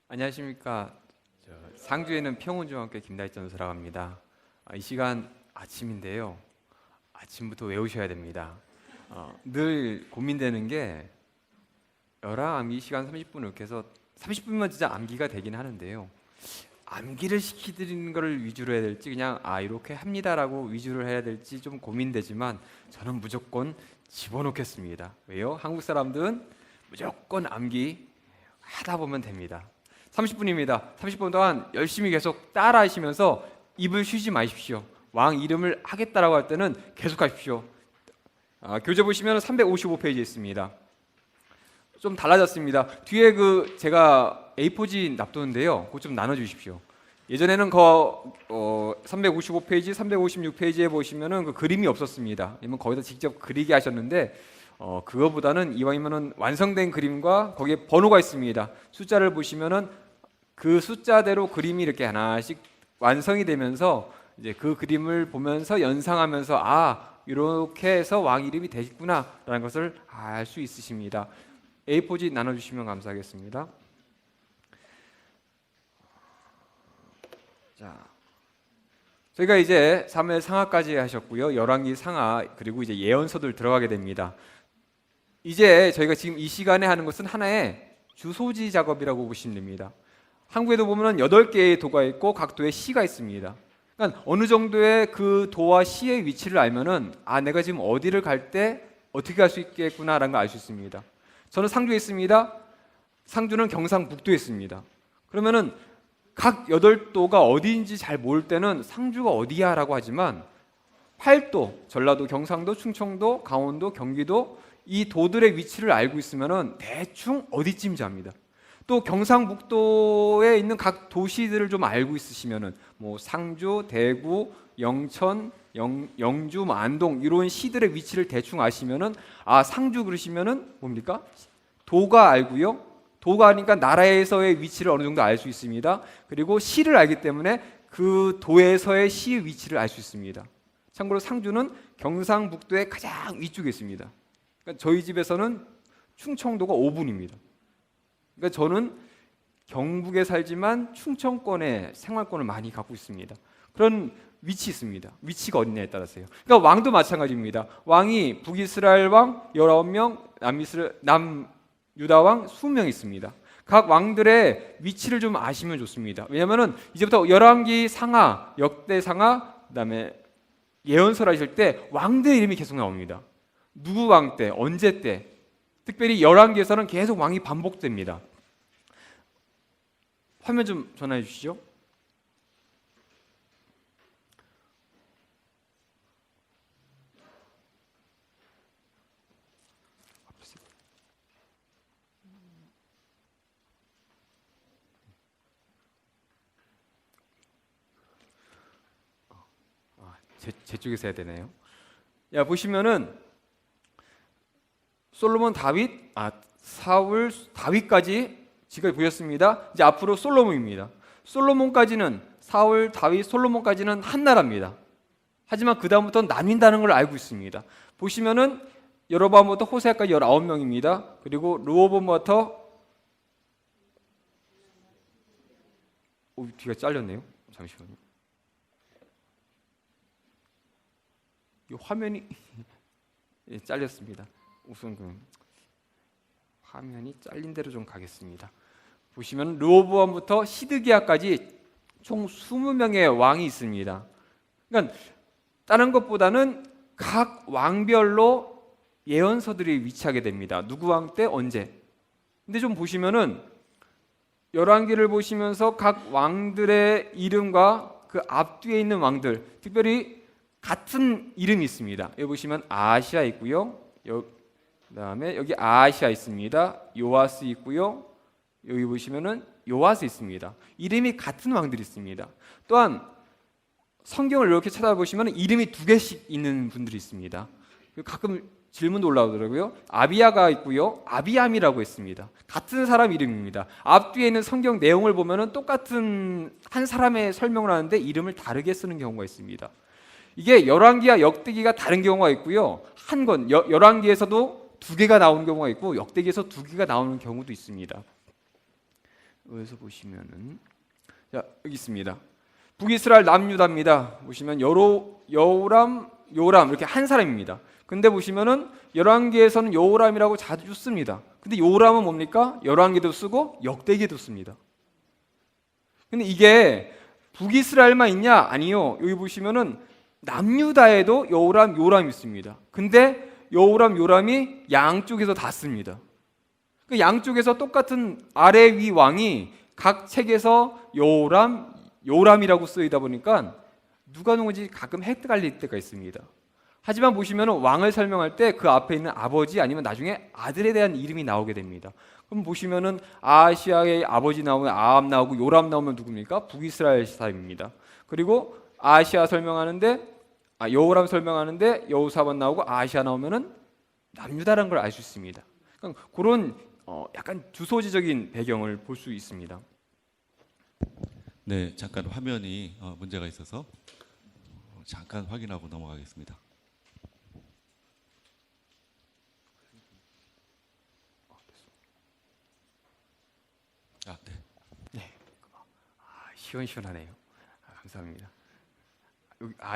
안녕하십니까. 상주에 있는 평온중학교 김다희 전도사라고 합니다. 이 시간 아침인데요. 아침부터 외우셔야 됩니다. 늘 고민되는 게 열화 암기 시간 30분 이렇게 해서 30분만 진짜 암기가 되긴 하는데요. 암기를 시키드리는 것을 위주로 해야 될지 그냥 이렇게 합니다라고 위주로 해야 될지 좀 고민되지만 저는 무조건 집어넣겠습니다. 왜요? 한국 사람들은 무조건 암기 하다 보면 됩니다. 30분입니다. 30분 동안 열심히 계속 따라 하시면서 입을 쉬지 마십시오. 왕 이름을 하겠다라고 할 때는 계속 하십시오. 교재 보시면 355페이지에 있습니다. 좀 달라졌습니다. 뒤에 제가 A4지 놔두는데요. 그거 좀 나눠주십시오. 예전에는 355페이지, 356페이지에 보시면은 그 그림이 없었습니다. 이면 거기다 직접 그리게 하셨는데 그거보다는 이왕이면은 완성된 그림과 거기에 번호가 있습니다. 숫자를 보시면은 그 숫자대로 그림이 이렇게 하나씩 완성이 되면서 이제 그 그림을 보면서 연상하면서 이렇게 해서 왕 이름이 되겠구나라는 것을 알 수 있으십니다. A4지 나눠주시면 감사하겠습니다. 자, 저희가 이제 사무엘 상하까지 하셨고요. 열왕기 상하 그리고 이제 예언서들 들어가게 됩니다. 이제 저희가 지금 이 시간에 하는 것은 하나의 주소지 작업이라고 보시면 됩니다. 한국에도 보면 8개의 도가 있고 각 도에 시가 있습니다. 그러니까 어느 정도의 그 도와 시의 위치를 알면은 내가 지금 어디를 갈 때 어떻게 갈 수 있겠구나라는 걸 알 수 있습니다. 저는 상주에 있습니다. 상주는 경상북도에 있습니다. 그러면은 각 8도가 어디인지 잘 모를 때는 상주가 어디야 라고 하지만 8도, 전라도, 경상도, 충청도, 강원도, 경기도 이 도들의 위치를 알고 있으면은 대충 어디쯤인지 압니다. 또 경상북도에 있는 각 도시들을 좀 알고 있으시면은 상주, 대구, 영천, 영주, 안동 이런 시들의 위치를 대충 아시면은 상주 그러시면은 뭡니까? 도가 알고요. 도가 아니까 나라에서의 위치를 어느 정도 알 수 있습니다. 그리고 시를 알기 때문에 그 도에서의 시의 위치를 알 수 있습니다. 참고로 상주는 경상북도의 가장 위쪽에 있습니다. 그러니까 저희 집에서는 충청도가 5분입니다. 그러니까 저는 경북에 살지만 충청권의 생활권을 많이 갖고 있습니다. 그런 위치 있습니다. 위치가 어디냐에 따라서요. 그러니까 왕도 마찬가지입니다. 왕이 북이스라엘 왕 19명, 남유다 왕 20명 있습니다. 각 왕들의 위치를 좀 아시면 좋습니다. 왜냐하면 이제부터 열왕기 상하, 역대 상하, 그다음에 예언설 하실 때 왕들의 이름이 계속 나옵니다. 누구 왕 때, 언제 때, 특별히 열왕기에서는 계속 왕이 반복됩니다. 화면 좀 전환해 주시죠. 제 쪽에서 해야 되네요. 보시면은 솔로몬, 다윗, 사울, 다윗까지 지금까지 보셨습니다. 이제 앞으로 솔로몬입니다. 솔로몬까지는 사울, 다윗, 솔로몬까지는 한 나라입니다. 하지만 그 다음부터는 나뉜다는 걸 알고 있습니다. 보시면은 여로보암부터 호세아까지 19명입니다. 그리고 르호보암부터 뒤가 잘렸네요. 잠시만요. 이 화면이 잘렸습니다. 우선 화면이 잘린 대로 좀 가겠습니다. 보시면 르호보암부터 시드기야까지 총 20명의 왕이 있습니다. 그러니까 다른 것보다는 각 왕별로 예언서들이 위치하게 됩니다. 누구 왕 때 언제. 근데 좀 보시면은 열왕기를 보시면서 각 왕들의 이름과 그 앞뒤에 있는 왕들, 특별히 같은 이름이 있습니다. 여기 보시면 아시아 있고요. 그다음에 여기 아시아 있습니다. 요아스 있고요. 여기 보시면은 요아스 있습니다. 이름이 같은 왕들이 있습니다. 또한 성경을 이렇게 찾아보시면 이름이 2개씩 있는 분들이 있습니다. 가끔 질문도 올라오더라고요. 아비야가 있고요. 아비암이라고 있습니다. 같은 사람 이름입니다. 앞뒤에 있는 성경 내용을 보면은 똑같은 한 사람의 설명을 하는데 이름을 다르게 쓰는 경우가 있습니다. 이게 열왕기와 역대기가 다른 경우가 있고요. 열왕기에서도 2개가 나오는 경우가 있고 역대기에서 2개가 나오는 경우도 있습니다. 여기서 보시면은 자, 여기 있습니다. 북이스라엘 남유다입니다. 보시면 여호람, 요람 이렇게 한 사람입니다. 근데 보시면은 열왕기에서는 여호람이라고 자주 씁니다. 근데 요람은 뭡니까? 열왕기도 쓰고 역대기도 씁니다. 근데 이게 북이스라엘만 있냐? 아니요. 여기 보시면은 남유다에도 여호람, 요람이 있습니다. 근데 여호람, 요람이 양쪽에서 다 씁니다. 그 양쪽에서 똑같은 아래 위 왕이 각 책에서 여호람, 요람이라고 쓰이다 보니까 누가 누군지 가끔 헷갈릴 때가 있습니다. 하지만 보시면 왕을 설명할 때 그 앞에 있는 아버지 아니면 나중에 아들에 대한 이름이 나오게 됩니다. 그럼 보시면은 아시아의 아버지 나오면 아합 나오고 요람 나오면 누굽니까? 북이스라엘 사람입니다. 그리고 아시아 설명하는데 여호람 설명하는데 여호사밧 나오고 아시아 나오면은 남유다라는 걸 알 수 있습니다. 그러니까 그런 약간 주소지적인 배경을 볼 수 있습니다. 네, 잠깐 화면이 문제가 있어서 잠깐 확인하고 넘어가겠습니다. 네. 네. 시원시원하네요. 감사합니다.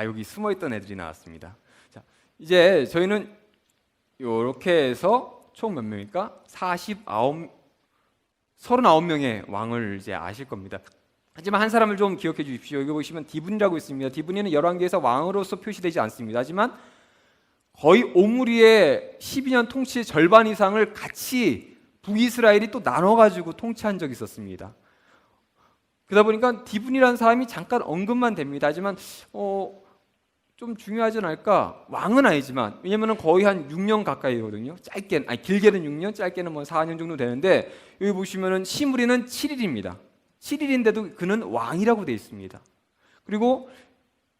여기 숨어있던 애들이 나왔습니다. 자, 이제 저희는 이렇게 해서 총 몇 명일까? 39명의 왕을 이제 아실 겁니다. 하지만 한 사람을 좀 기억해 주십시오. 여기 보시면 디브니라고 있습니다. 디브니는 열왕기에서 왕으로서 표시되지 않습니다. 하지만 거의 오므리의 12년 통치의 절반 이상을 같이 북이스라엘이 또 나눠가지고 통치한 적이 있었습니다. 그러다 보니까 디브니라는 사람이 잠깐 언급만 됩니다. 하지만 좀 중요하지 않을까? 왕은 아니지만 왜냐면은 거의 한 6년 가까이거든요. 길게는 6년, 짧게는 뭐 4년 정도 되는데 여기 보시면은 시므리는 7일입니다. 7일인데도 그는 왕이라고 되어 있습니다. 그리고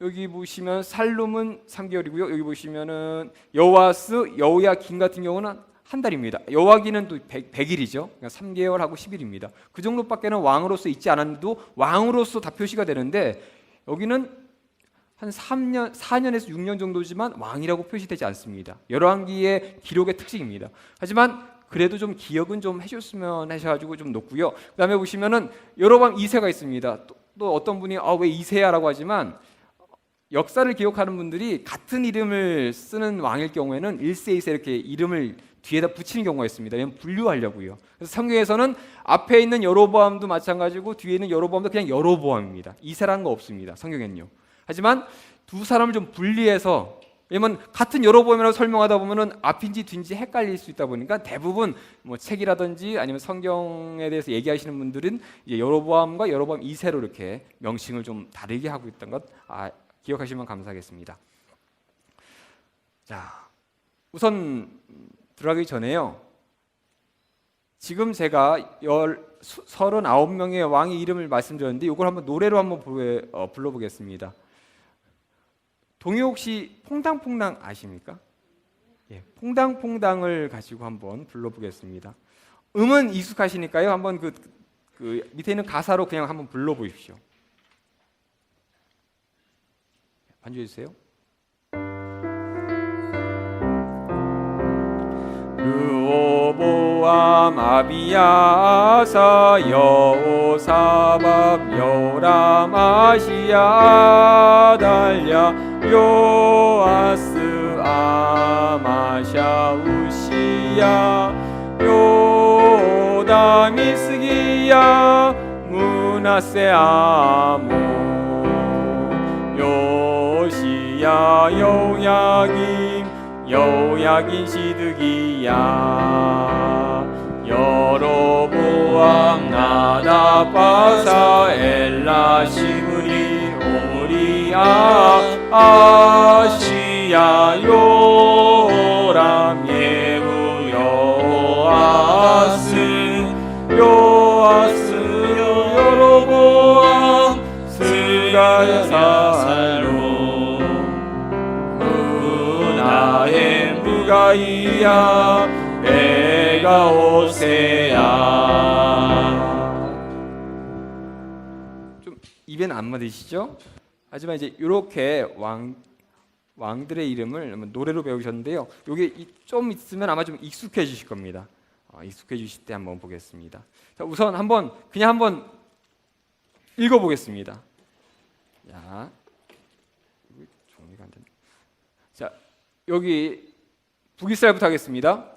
여기 보시면 살룸은 3개월이고요. 여기 보시면은 여호아스, 여호야긴 같은 경우는 한 달입니다. 여호와기는 또 100일이죠. 그러니까 3개월하고 10일입니다. 그 정도밖에는 왕으로서 있지 않았는데도 왕으로서 다 표시가 되는데 여기는 한 4년에서 6년 정도지만 왕이라고 표시되지 않습니다. 열왕기의 기록의 특징입니다. 하지만 그래도 좀 기억은 좀 해줬으면 하셔가지고 좀 높고요. 그 다음에 보시면은 여로보암 2세가 있습니다. 또 어떤 분이 왜 2세야라고 하지만 역사를 기억하는 분들이 같은 이름을 쓰는 왕일 경우에는 1세, 2세 이렇게 이름을 뒤에다 붙이는 경우가 있습니다. 왜냐면 분류하려고요. 그래서 성경에서는 앞에 있는 여로보암도 마찬가지고 뒤에 있는 여로보암도 그냥 여로보암입니다. 2세라는 거 없습니다. 성경에는요. 하지만 두 사람을 좀 분리해서 왜냐면 같은 여로보암이라고 설명하다 보면은 앞인지 뒤인지 헷갈릴 수 있다 보니까 대부분 뭐 책이라든지 아니면 성경에 대해서 얘기하시는 분들은 이제 여로보암과 여로보암 2세로 이렇게 명칭을 좀 다르게 하고 있던 것 기억하시면 감사하겠습니다. 자, 우선 들어가기 전에요. 지금 제가 39명의 왕의 이름을 말씀드렸는데 이걸 한번 노래로 한번 불러보겠습니다. 동요 혹시 퐁당퐁당 아십니까? 예, 퐁당퐁당을 가지고 한번 불러보겠습니다. 음은 익숙하시니까요. 한번 그 밑에 있는 가사로 그냥 한번 불러보십시오. 반주해 주세요. 르호보암 아비야사 여호사밧 요람 아시야 달랴 요아스 아마샤 우시야 요담 이스기야 문하세 아몬 요시야 여호야긴 시드기야 여로보암 나답 바사 엘라 시므리 오므리아 아시야 요람 예후 여호아스 여로보암 스가야 살로 은하에 무가이야 내가 오세야. 좀 입에는 안 맞으시죠? 하지만 이제 이렇게 왕들의 이름을 노래로 배우셨는데요. 이게 좀 있으면 아마 좀 익숙해지실 겁니다. 익숙해지실 때 한번 보겠습니다. 자, 우선 그냥 한번 읽어보겠습니다. 자, 종이가 안 되네. 자, 여기 북이스라엘부터 하겠습니다.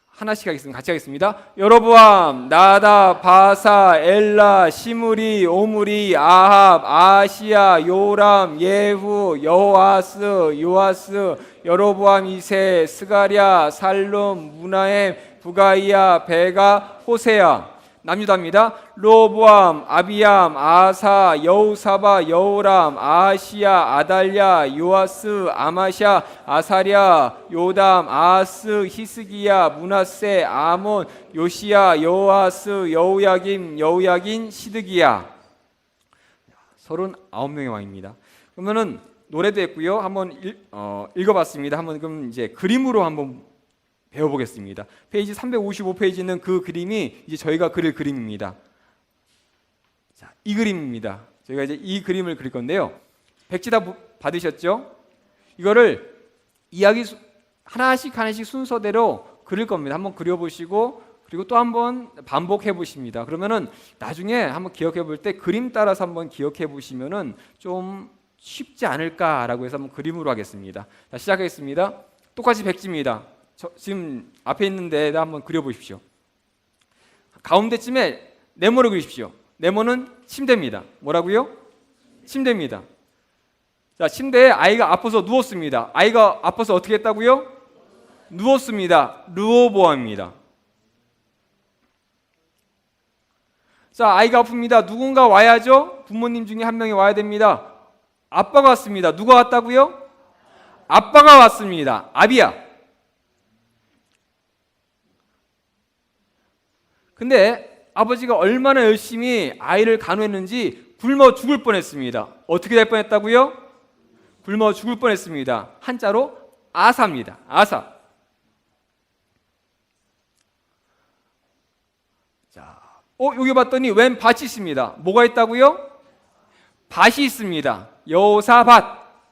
하나씩 하겠습니다. 같이 하겠습니다. 여로보암, 나답, 바사, 엘라, 시므리, 오므리, 아합, 아시야, 요람, 예후, 여호아스, 요아스, 여로보암 2세, 스가랴, 살룸, 무나엠, 부가이야, 베가, 호세야. 남유다입니다. 로보암, 아비암, 아사, 여우사바, 여호람, 아시야, 아달랴, 요아스, 아마샤, 아사랴, 요담, 아스, 히스기야, 문하세, 아몬, 요시야, 여호아스, 여우야긴, 시드기야. 39명의 왕입니다. 그러면은 노래도 했고요. 한번 읽어봤습니다. 한번 그럼 이제 그림으로 한번 배워보겠습니다. 페이지 355페이지는 그 그림이 이제 저희가 그릴 그림입니다. 자, 이 그림입니다. 저희가 이제 이 그림을 그릴 건데요. 백지 다 받으셨죠? 이거를 이야기 하나씩 순서대로 그릴 겁니다. 한번 그려보시고 그리고 또 한번 반복해 보십니다. 그러면은 나중에 한번 기억해 볼 때 그림 따라서 한번 기억해 보시면은 좀 쉽지 않을까라고 해서 한번 그림으로 하겠습니다. 자, 시작하겠습니다. 똑같이 백지입니다. 지금 앞에 있는 데다 한번 그려보십시오. 가운데쯤에 네모를 그리십시오. 네모는 침대입니다. 뭐라고요? 침대입니다. 자, 침대에 아이가 아파서 누웠습니다. 아이가 아파서 어떻게 했다고요? 누웠습니다. 르호보암입니다. 자, 아이가 아픕니다. 누군가 와야죠. 부모님 중에 한 명이 와야 됩니다. 아빠가 왔습니다. 누가 왔다고요? 아빠가 왔습니다. 아비야. 근데 아버지가 얼마나 열심히 아이를 간호했는지 굶어 죽을 뻔했습니다. 어떻게 될 뻔했다고요? 굶어 죽을 뻔했습니다. 한자로 아사입니다. 아사. 자, 여기 봤더니 웬 밭이 있습니다. 뭐가 있다고요? 밭이 있습니다. 여호사밧.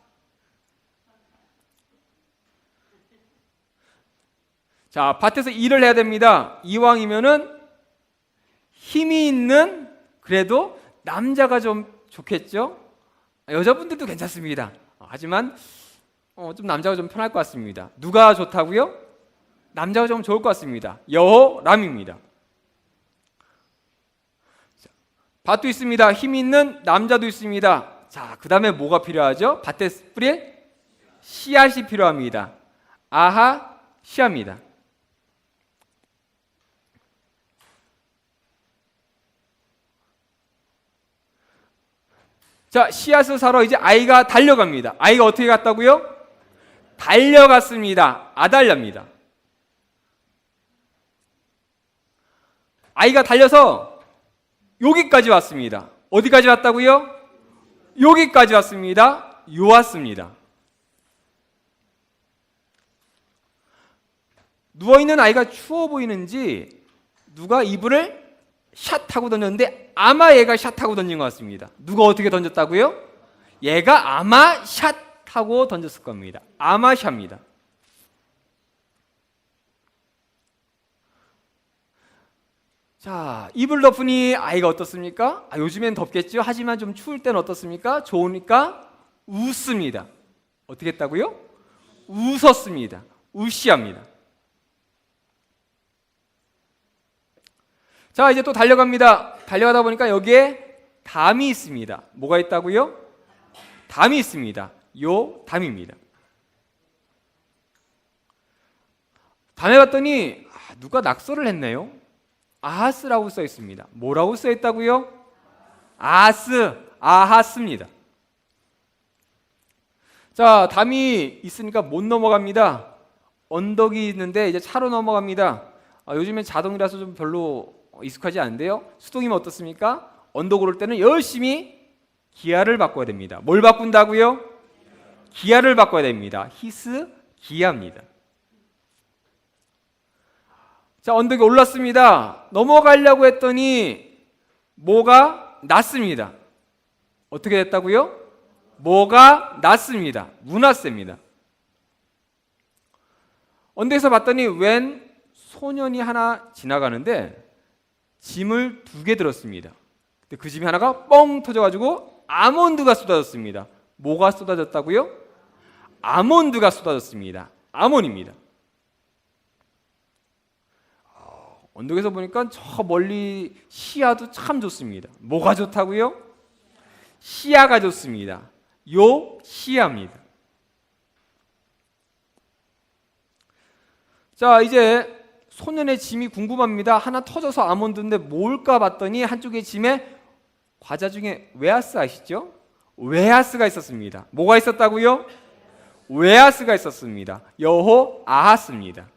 자, 밭에서 일을 해야 됩니다. 이왕이면은 힘이 있는 그래도 남자가 좀 좋겠죠? 여자분들도 괜찮습니다. 하지만 좀 남자가 좀 편할 것 같습니다. 누가 좋다고요? 남자가 좀 좋을 것 같습니다. 여호람입니다. 밭도 있습니다. 힘이 있는 남자도 있습니다. 자, 그 다음에 뭐가 필요하죠? 밭에 뿌릴 씨앗이 필요합니다. 아하 시아입니다. 자, 씨앗을 사러 이제 아이가 달려갑니다. 아이가 어떻게 갔다고요? 달려갔습니다. 아달랴입니다. 아이가 달려서 여기까지 왔습니다. 어디까지 왔다고요? 여기까지 왔습니다. 요았습니다. 누워있는 아이가 추워 보이는지 누가 이불을 샷하고 던졌는데 아마 얘가 샷하고 던진 것 같습니다. 누가 어떻게 던졌다고요? 얘가 아마 샷하고 던졌을 겁니다. 아마 샷입니다. 자, 이불 덮으니 아이가 어떻습니까? 요즘엔 덥겠죠. 하지만 좀 추울 때는 어떻습니까? 좋으니까 웃습니다. 어떻게 했다고요? 웃었습니다. 우시합니다. 자, 이제 또 달려갑니다. 달려가다 보니까 여기에 담이 있습니다. 뭐가 있다고요? 담이 있습니다. 요 담입니다. 담에 갔더니 누가 낙서를 했네요. 아하스라고 써 있습니다. 뭐라고 써 있다고요? 아하스입니다. 자, 담이 있으니까 못 넘어갑니다. 언덕이 있는데 이제 차로 넘어갑니다. 요즘엔 자동이라서 좀 별로 익숙하지 않은데요. 수동이면 어떻습니까? 언덕 오를 때는 열심히 기아를 바꿔야 됩니다. 뭘 바꾼다고요? 기아를 바꿔야 됩니다. 히스 기아입니다. 자, 언덕에 올랐습니다. 넘어가려고 했더니 뭐가 났습니다. 어떻게 됐다고요? 뭐가 났습니다. 문화세입니다. 언덕에서 봤더니 웬 소년이 하나 지나가는데 짐을 2개 들었습니다. 근데 그 짐이 하나가 뻥 터져가지고 아몬드가 쏟아졌습니다. 뭐가 쏟아졌다고요? 아몬드가 쏟아졌습니다. 아몬입니다. 언덕에서 보니까 저 멀리 시야도 참 좋습니다. 뭐가 좋다고요? 시야가 좋습니다. 요 시야입니다. 자, 이제 소년의 짐이 궁금합니다. 하나 터져서 아몬드인데 뭘까 봤더니 한쪽의 짐에 과자 중에 웨하스 아시죠? 웨하스가 있었습니다. 뭐가 있었다고요? 웨하스가 있었습니다. 여호 아하스입니다.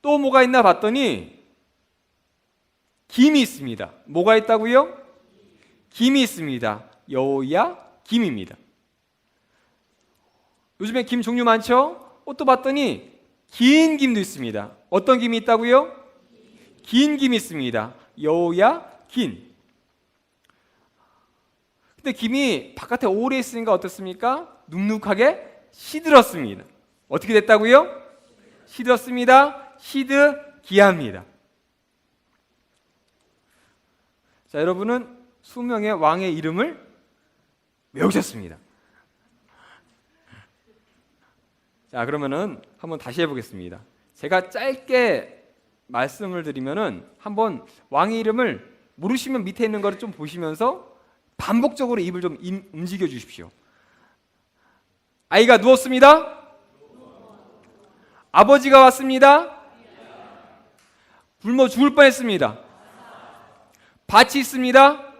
또 뭐가 있나 봤더니 김이 있습니다. 뭐가 있다고요? 김이 있습니다. 여호야 김입니다. 요즘에 김 종류 많죠? 또 봤더니 긴 김도 있습니다. 어떤 김이 있다고요? 긴 김이 있습니다. 여호야 긴. 근데 김이 바깥에 오래 있으니까 어떻습니까? 눅눅하게 시들었습니다. 어떻게 됐다고요? 시들었습니다. 시드기야입니다. 자, 여러분은 수명의 왕의 이름을 외우셨습니다. 자, 그러면은 한번 다시 해보겠습니다. 제가 짧게 말씀을 드리면은 한번 왕의 이름을 모르시면 밑에 있는 거를 좀 보시면서 반복적으로 입을 좀 움직여 주십시오. 아이가 누웠습니다. 아버지가 왔습니다. 굶어 죽을 뻔했습니다. 밭이 있습니다.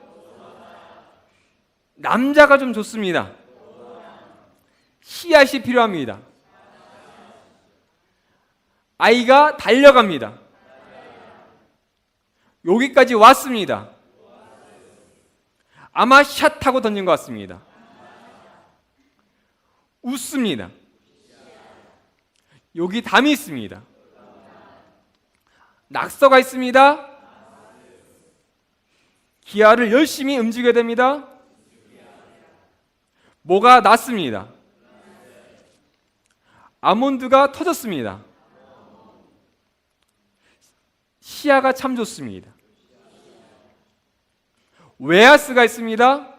남자가 좀 좋습니다. 씨앗이 필요합니다. 아이가 달려갑니다. 여기까지 왔습니다. 아마 샷하고 던진 것 같습니다. 웃습니다. 여기 담이 있습니다. 낙서가 있습니다. 기아를 열심히 움직여야 됩니다. 뭐가 났습니다. 아몬드가 터졌습니다. 시야가 참 좋습니다. 웨하스가 있습니다.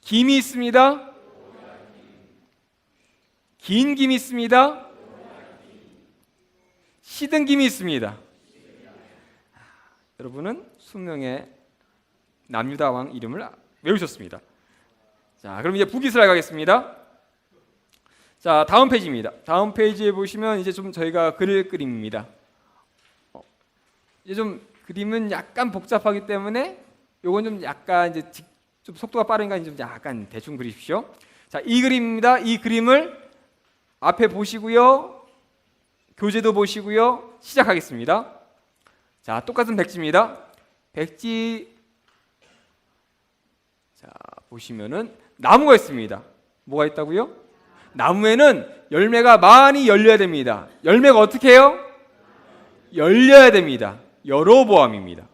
김이 있습니다. 긴 김이 있습니다. 시든 김이 있습니다. 여러분은 수명의 남유다 왕 이름을 외우셨습니다. 자, 그럼 이제 북이스라엘 가겠습니다. 자, 다음 페이지입니다. 다음 페이지에 보시면 이제 좀 저희가 그릴 그림입니다. 이제 좀 그림은 약간 복잡하기 때문에 요건 좀 약간 이제 좀 속도가 빠르니까 좀 약간 대충 그리십시오. 자, 이 그림입니다. 이 그림을 앞에 보시고요. 교재도 보시고요. 시작하겠습니다. 자, 똑같은 백지입니다. 백지 자, 보시면은 나무가 있습니다. 뭐가 있다고요? 나무에는 열매가 많이 열려야 됩니다. 열매가 어떻게 해요? 열려야 됩니다. 여로보암입니다.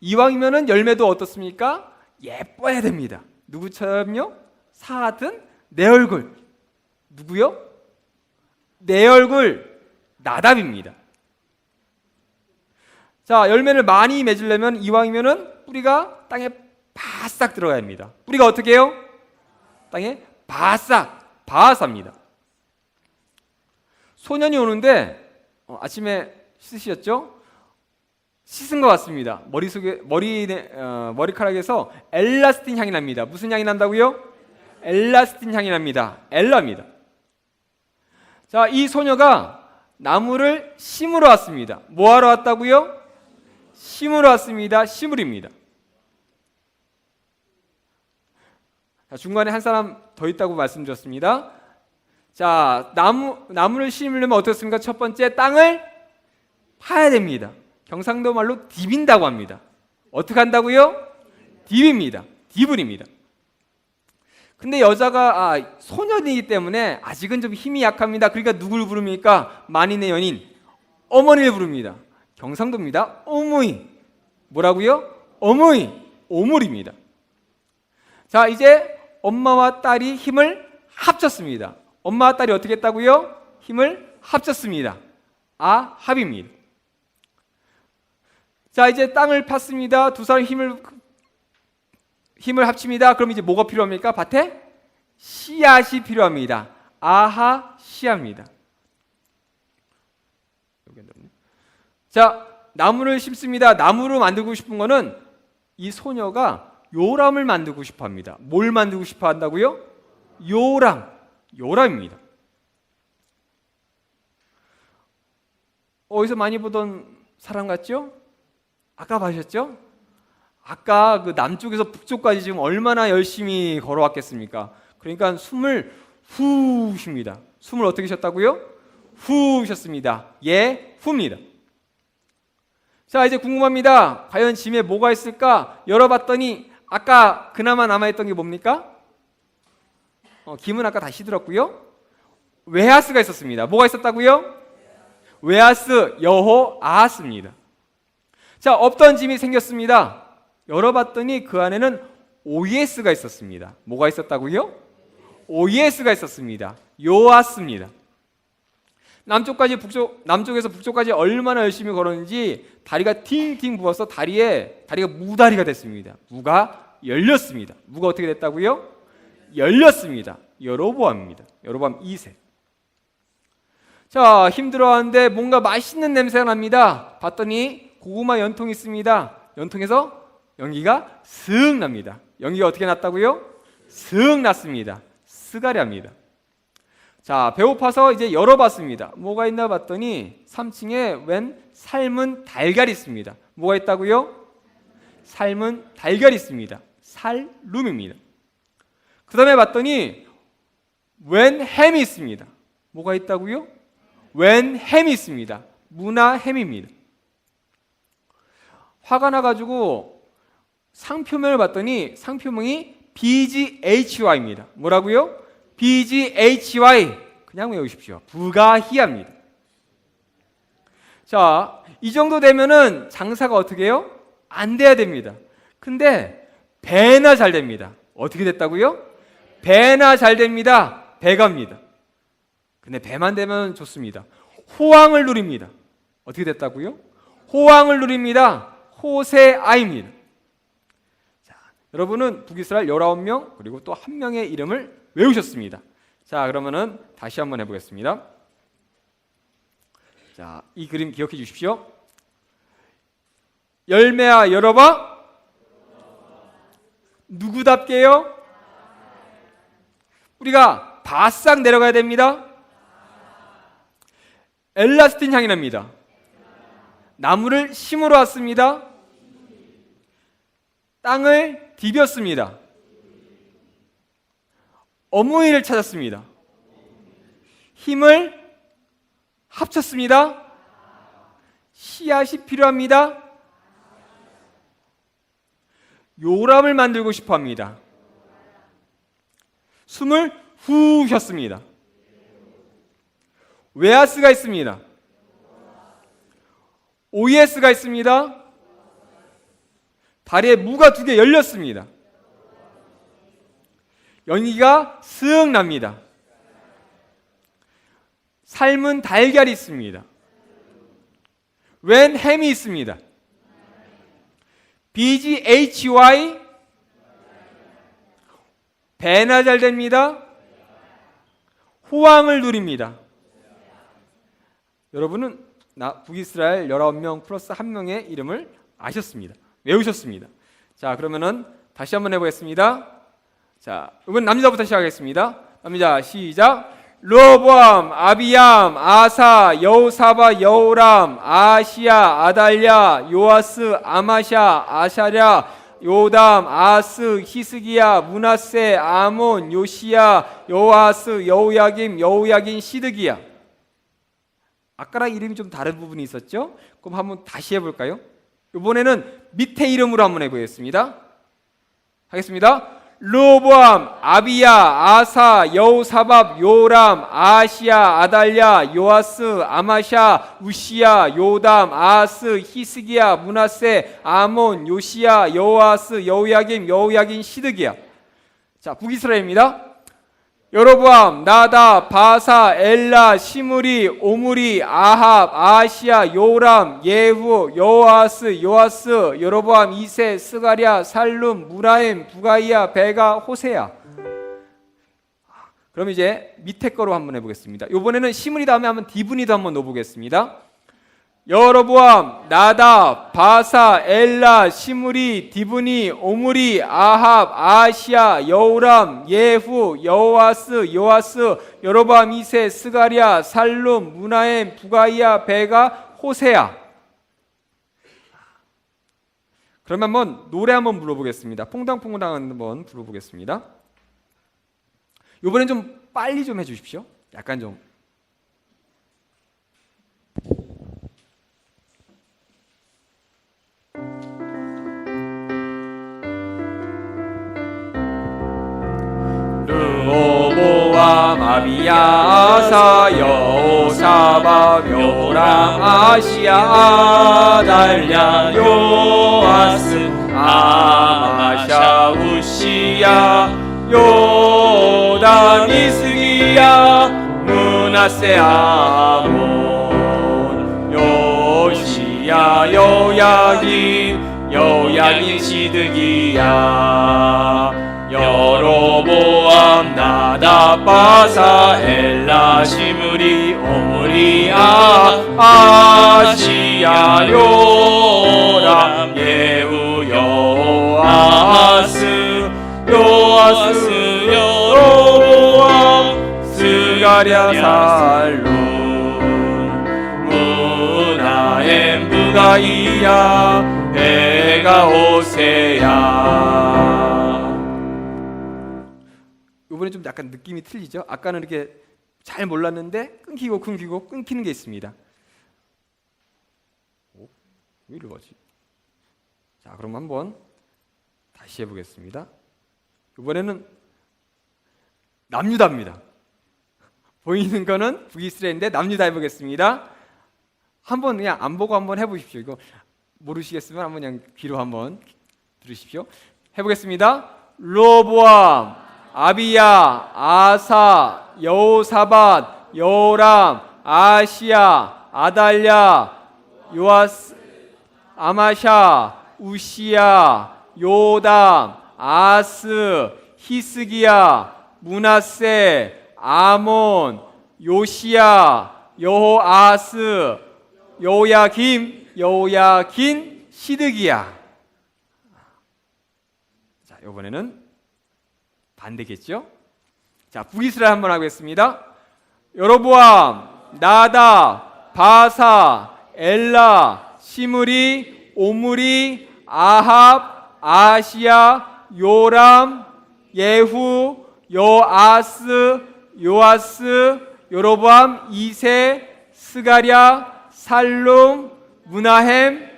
이왕이면은 열매도 어떻습니까? 예뻐야 됩니다. 누구처럼요? 사 같은 내 얼굴. 누구요? 내 얼굴 나답입니다. 자, 열매를 많이 맺으려면 이왕이면은 뿌리가 땅에 바싹 들어가야 합니다. 뿌리가 어떻게 해요? 땅에 바싹 바삽니다. 소년이 오는데 아침에 씻으셨죠? 씻은 것 같습니다. 머리카락에서 엘라스틴 향이 납니다. 무슨 향이 난다고요? 엘라스틴 향이 납니다. 엘라입니다. 자, 이 소녀가 나무를 심으러 왔습니다. 뭐 하러 왔다고요? 심으러 왔습니다. 시물입니다. 자, 중간에 한 사람 더 있다고 말씀드렸습니다. 자, 나무를 심으려면 어떻습니까? 첫 번째, 땅을 파야 됩니다. 경상도 말로 디빈다고 합니다. 어떻게 한다고요? 디빕니다. 디블입니다. 근데 여자가 소년이기 때문에 아직은 좀 힘이 약합니다. 그러니까 누굴 부릅니까? 만인의 연인 어머니를 부릅니다. 경상도입니다. 어머니. 뭐라고요? 어머니. 오물입니다. 자, 이제 엄마와 딸이 힘을 합쳤습니다. 엄마와 딸이 어떻게 했다고요? 힘을 합쳤습니다. 아합입니다. 자, 이제 땅을 팠습니다. 두 사람 힘을 합칩니다. 그럼 이제 뭐가 필요합니까? 밭에 씨앗이 필요합니다. 아하 씨앗입니다. 자, 나무를 심습니다. 나무를 만들고 싶은 거는 이 소녀가 요람을 만들고 싶어 합니다. 뭘 만들고 싶어 한다고요? 요람입니다. 어디서 많이 보던 사람 같죠? 아까 봐셨죠? 아까 그 남쪽에서 북쪽까지 지금 얼마나 열심히 걸어왔겠습니까? 그러니까 숨을 후 쉽니다. 숨을 어떻게 쉬었다고요? 후 쉬었습니다. 예, 후입니다. 자, 이제 궁금합니다. 과연 짐에 뭐가 있을까? 열어봤더니 아까 그나마 남아있던 게 뭡니까? 김은 아까 다시 들었고요. 웨하스가 있었습니다. 뭐가 있었다고요? 웨하스, 여호, 아하스입니다. 자, 없던 짐이 생겼습니다. 열어봤더니 그 안에는 OES가 있었습니다. 뭐가 있었다고요? OES가 있었습니다. 요아스입니다. 남쪽에서 북쪽까지 얼마나 열심히 걸었는지 다리가 팅팅 부어서 다리가 무다리가 됐습니다. 무가 열렸습니다. 무가 어떻게 됐다고요? 열렸습니다. 여로보암입니다. 여로보암 2세. 자, 힘들어하는데 뭔가 맛있는 냄새가 납니다. 봤더니 고구마 연통이 있습니다. 연통에서 연기가 슥 납니다. 연기가 어떻게 났다고요? 슥 났습니다. 스가랴입니다. 자, 배고파서 이제 열어봤습니다. 뭐가 있나 봤더니 3층에 웬 삶은 달걀이 있습니다. 뭐가 있다고요? 삶은 달걀이 있습니다. 살룸입니다. 그 다음에 봤더니 웬 햄이 있습니다. 뭐가 있다고요? 웬 햄이 있습니다. 문화 햄입니다. 화가 나가지고 상표명을 봤더니 상표명이 BGHY입니다. 뭐라고요? BGHY. 그냥 외우십시오. 부가히야입니다. 자, 이 정도 되면은 장사가 어떻게 해요? 안 돼야 됩니다. 근데 배나 잘 됩니다. 어떻게 됐다고요? 배나 잘 됩니다. 배갑니다. 근데 배만 되면 좋습니다. 호황을 누립니다. 어떻게 됐다고요? 호황을 누립니다. 호세아입니다. 자, 여러분은 북이스라엘 19명 그리고 또 한 명의 이름을 외우셨습니다. 자, 그러면은 다시 한번 해보겠습니다. 자, 이 그림 기억해 주십시오. 열매야 열어봐. 누구답게요? 우리가 바싹 내려가야 됩니다. 엘라스틴 향이 납니다. 나무를 심으러 왔습니다. 땅을 디뎠습니다. 어머니를 찾았습니다. 힘을 합쳤습니다. 씨앗이 필요합니다. 요람을 만들고 싶어 합니다. 숨을 후 쉬었습니다. 웨하스가 있습니다. OES가 있습니다. 다리에 무가 2개 열렸습니다. 연기가 슥 납니다. 삶은 달걀이 있습니다. 웬 햄이 있습니다. BGHY 배나 잘 됩니다. 호황을 누립니다. 여러분은 북이스라엘 19명 플러스 1명의 이름을 아셨습니다. 외우셨습니다. 자, 그러면은 다시 한번 해보겠습니다. 자, 이번 남자부터 시작하겠습니다. 남자 시작. 르호보암, 아비얌, 아사, 여호사밧, 여호람, 아시야, 아달랴, 요아스, 아마샤, 아샤랴, 요담, 아스, 히스기야, 므낫세, 아몬, 요시야, 요아스, 여호야긴, 시드기야. 아까랑 이름이 좀 다른 부분이 있었죠? 그럼 한번 다시 해볼까요? 이번에는 밑에 이름으로 한번 해보겠습니다. 하겠습니다. 르호보암, 아비야, 아사, 여호사밧, 요람, 아시야, 아달랴, 요아스, 아마샤, 우시야, 요담, 아스, 히스기야, 므낫세, 아몬, 요시야, 여호아스, 여호야긴, 시드기야. 자, 북이스라엘입니다. 여로보암, 나답, 바사, 엘라, 시므리, 오므리, 아합, 아시야, 요람, 예후, 여호아스, 요아스, 여로보암, 이세, 스가랴, 살룸, 무라임, 부가이야, 베가, 호세야. 그럼 이제 밑에 거로 한번 해보겠습니다. 이번에는 시므리 다음에 한번 디브니도 한번 넣어보겠습니다. 여로보암, 나답, 바사, 엘라, 시므리, 디브니, 오므리, 아합, 아시야, 여우람, 예후, 여호아스, 요아스, 여로보암, 이세, 스가랴, 살룸, 무나엠, 부가이야, 베가, 호세야. 그러면 한번 노래 한번 불러보겠습니다. 퐁당퐁당 한번 불러보겠습니다. 이번엔 좀 빨리 좀 해주십시오. 약간 좀. 르호보암, 아비야, 아사, 여호사밧, 요람, 아시야, 아달랴, 요아스, 아마샤, 우시야, 요담, 이스기야, 므낫세, 아몬, 요시야, 요야긴, 시드기야, 여로보암, 나답, 바사, 엘라, 시므리, 오므리, 아시야, 요람, 예후, 여호아스, 여로보암, 스가랴, 살룸, 무나엠, 부가이야, 베가, 호세야. 이번에 좀 약간 느낌이 틀리죠? 아까는 이렇게 잘 몰랐는데 끊기고 끊기는 게 있습니다. 왜 이러지? 자, 그럼 한번 다시 해보겠습니다. 이번에는 남유다입니다. 보이는 거는 북이스라엘인데 남유다 해보겠습니다. 한번 그냥 안 보고 한번 해보십시오. 이거 모르시겠으면 한번 그냥 귀로 한번 들으십시오. 해보겠습니다. 르호보암, 아비야, 아사, 여호사밧, 여호람, 아시야, 아달랴, 요아스, 아마샤, 우시야, 요담, 아스, 히스기야, 므낫세, 아몬, 요시야, 여호아스, 여호야긴, 시드기야. 자, 이번에는 반대겠죠? 자, 북이스라엘 한번 하겠습니다. 여로보암, 나답, 바사, 엘라, 시므리, 오므리, 아합, 아시야, 요람, 예후, 여아스, 요아스, 여로보암, 이세, 스가랴, 살룸, 무나햄,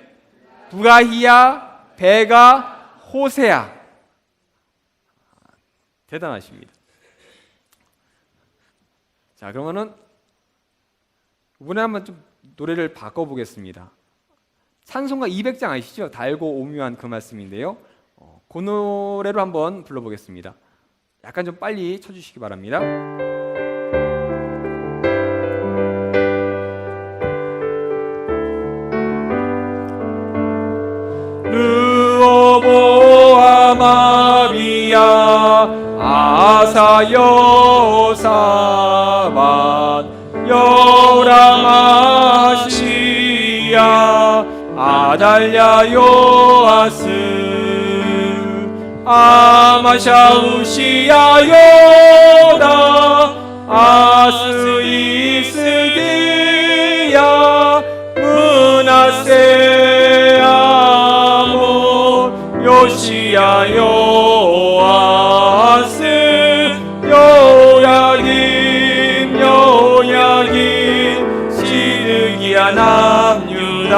부가히야, 베가, 호세야. 대단하십니다. 자, 그러면은 이번에 한번 좀 노래를 바꿔보겠습니다. 찬송가 200장 아시죠? 달고 오묘한 그 말씀인데요. 그 노래로 한번 불러보겠습니다. 약간 좀 빨리 쳐주시기 바랍니다. 르호보암, 아비야, 아사, 여호사밧, 요람, 아시야, 아달랴, 요아스, 아마샤, 우시야, 요다, 아스, 이스기야, 므낫세, 아몬, 요시야, 요아스, 요야긴, 시드기야, 남유다,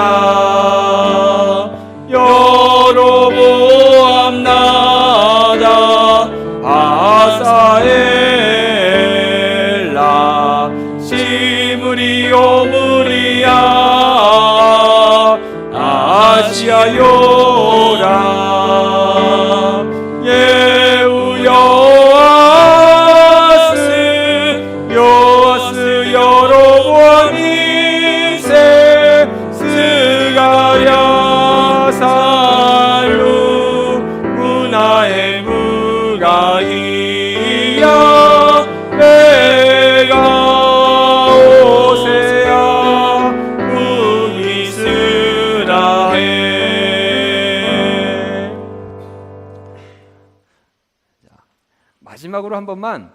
여로보암, 나답, 바사, 엘라, 시므리, 오므리야, 아시야, 요람, 예후, 여아스, 여로보암 2세 스가랴 살룸 문하햄 무가히야 베가 오세야 북이스라엘. 마지막으로 한 번만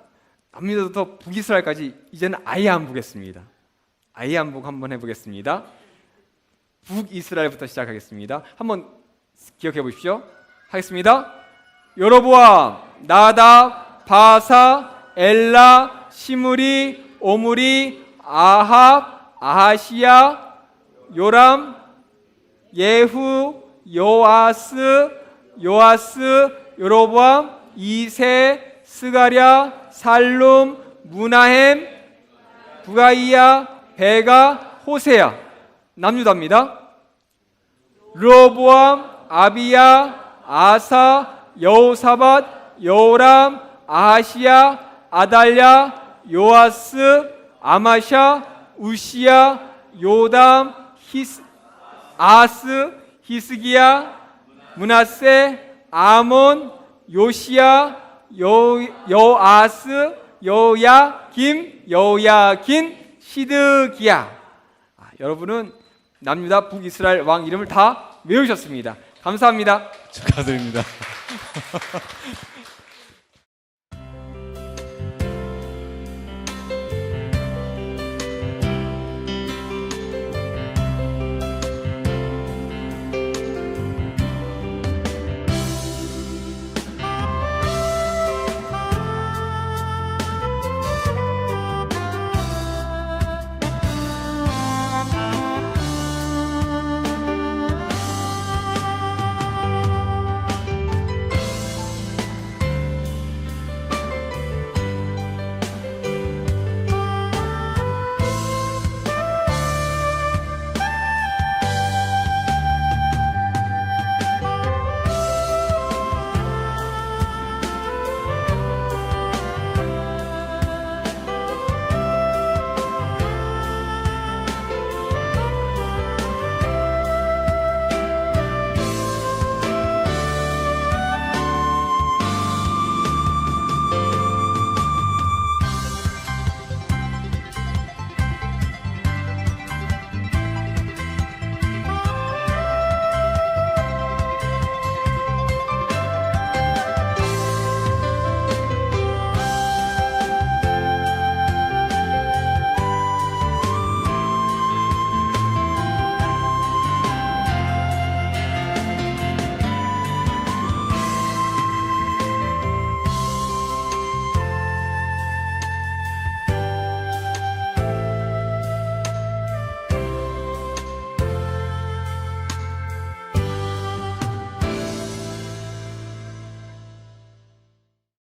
남미부터 북이스라엘까지 이제는 아예 안 보겠습니다. 아예 안 보고 한번 해보겠습니다. 북이스라엘부터 시작하겠습니다. 한번 기억해 보십시오. 하겠습니다. 여로보암, 나답, 바사, 엘라, 시므리, 오므리, 아합, 아하시야, 요람, 예후, 요아스, 여로보암, 이세, 스가랴, 살룸, 무나햄, 부가이야, 베가, 호세야. 남유다입니다. 르호보암, 아비야, 아사, 여호사밧, 여호람, 아하시야, 아달랴, 요아스, 아마샤, 우시야, 요담, 아스, 히스기야, 므낫세, 아몬, 요시야, 여아스, 여야긴, 시드기야. 여러분은 남유다 북이스라엘 왕 이름을 다 외우셨습니다. 감사합니다. 축하드립니다.